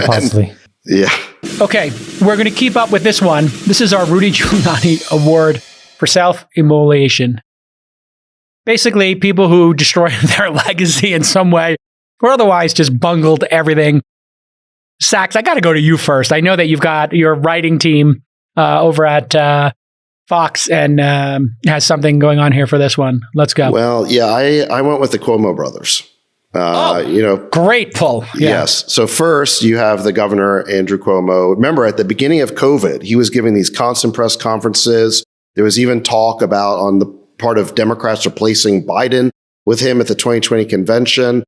Possibly. Yeah. Okay, we're going to keep up with this one. This is our Rudy Giuliani Award for self-immolation. Basically, people who destroy their legacy in some way or otherwise just bungled everything. Sacks, I got to go to you first. I know that you've got your writing team over at Fox and has something going on here for this one. Let's go. Well, yeah, I went with the Cuomo brothers. Great pull. Yeah. Yes. So first, you have the governor, Andrew Cuomo. Remember, at the beginning of COVID, he was giving these constant press conferences. There was even talk about on the part of Democrats replacing Biden with him at the 2020 convention.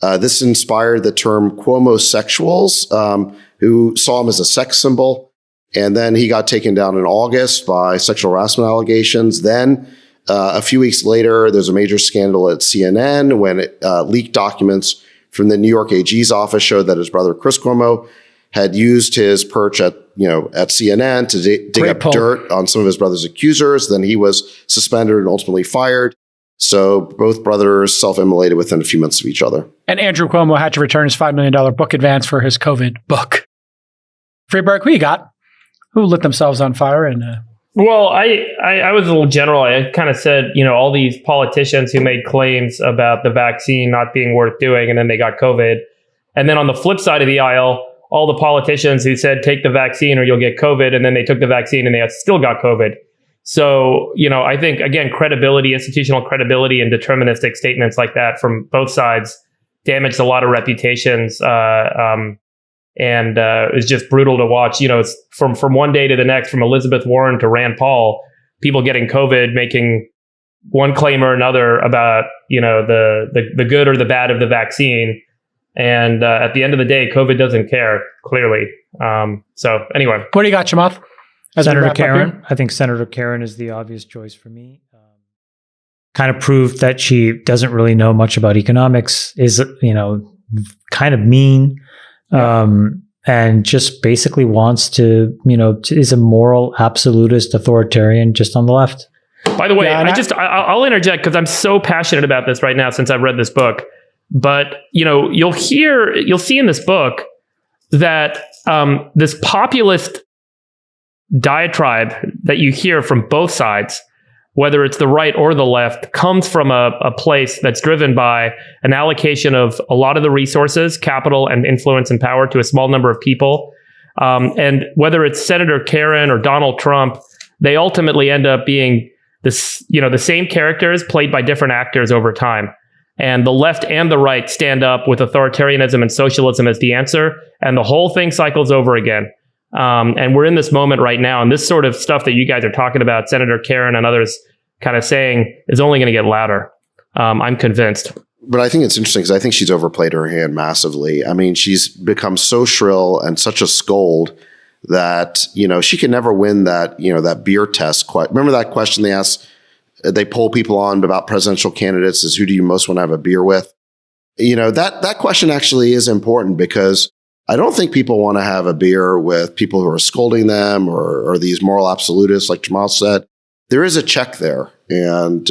This inspired the term Cuomo-sexuals, who saw him as a sex symbol. And then he got taken down in August by sexual harassment allegations. Then a few weeks later, there's a major scandal at CNN when leaked documents from the New York AG's office showed that his brother, Chris Cuomo, had used his perch at CNN to dig up dirt on some of his brother's accusers. Then he was suspended and ultimately fired. So both brothers self-immolated within a few months of each other. And Andrew Cuomo had to return his $5 million book advance for his COVID book. Friedberg, who you got? Who lit themselves on fire? And Well, I was a little general. I kind of said, all these politicians who made claims about the vaccine not being worth doing, and then they got COVID. And then on the flip side of the aisle, all the politicians who said, take the vaccine or you'll get COVID, and then they took the vaccine and they still got COVID. So, I think, again, credibility, institutional credibility and deterministic statements like that from both sides damaged a lot of reputations. And it's just brutal to watch. It's from one day to the next, from Elizabeth Warren to Rand Paul, people getting COVID, making one claim or another about, the good or the bad of the vaccine. And at the end of the day, COVID doesn't care, clearly. So anyway. What do you got, Chamath? Senator Karen. I think Senator Karen is the obvious choice for me. Kind of proved that she doesn't really know much about economics, is, kind of mean, and just basically wants to, is a moral absolutist authoritarian just on the left. By the way, I'll interject because I'm so passionate about this right now since I've read this book. But, you'll see in this book that this populist diatribe that you hear from both sides, whether it's the right or the left, comes from a place that's driven by an allocation of a lot of the resources, capital and influence and power to a small number of people. And whether it's Senator Karen or Donald Trump, they ultimately end up being this, the same characters played by different actors over time. And the left and the right stand up with authoritarianism and socialism as the answer. And the whole thing cycles over again. And we're in this moment right now. And this sort of stuff that you guys are talking about, Senator Karen and others kind of saying, is only going to get louder. I'm convinced. But I think it's interesting because I think she's overplayed her hand massively. I mean, she's become so shrill and such a scold that, she can never win that, that beer test. Remember that question they asked? They poll people on about presidential candidates is who do you most want to have a beer with? That question actually is important because I don't think people want to have a beer with people who are scolding them or these moral absolutists, like Chamath said. There is a check there. And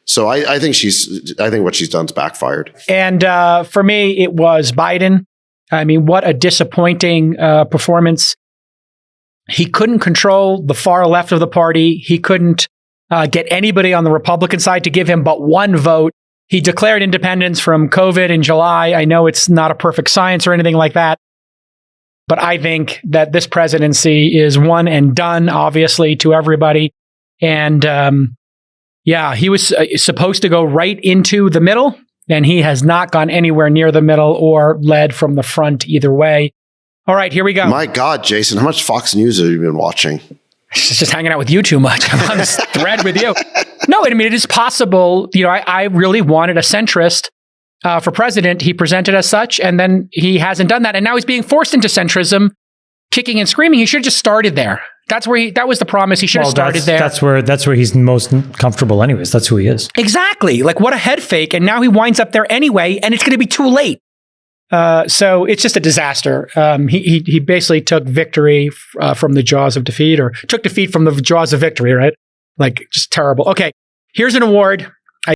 so I think what she's done is backfired. And for me, it was Biden. I mean, what a disappointing performance. He couldn't control the far left of the party. He couldn't get anybody on the Republican side to give him but one vote. He declared independence from COVID in July. I know it's not a perfect science or anything like that, but I think that this presidency is one and done, obviously, to everybody. And he was supposed to go right into the middle, and he has not gone anywhere near the middle or led from the front either way. All right, here we go. My God, Jason, how much Fox News have you been watching? Just hanging out with you too much. I'm on this thread with you. No, I mean, it is possible. I really wanted a centrist for president. He presented as such, and then he hasn't done that. And now he's being forced into centrism, kicking and screaming. He should have just started there. That was the promise. He should have started there. That's where he's most comfortable anyways. That's who he is. Exactly. Like, what a head fake. And now he winds up there anyway, and it's going to be too late. So it's just a disaster. He basically took victory from the jaws of defeat, or took defeat from the jaws of victory, right? Like, just terrible. Okay, here's an award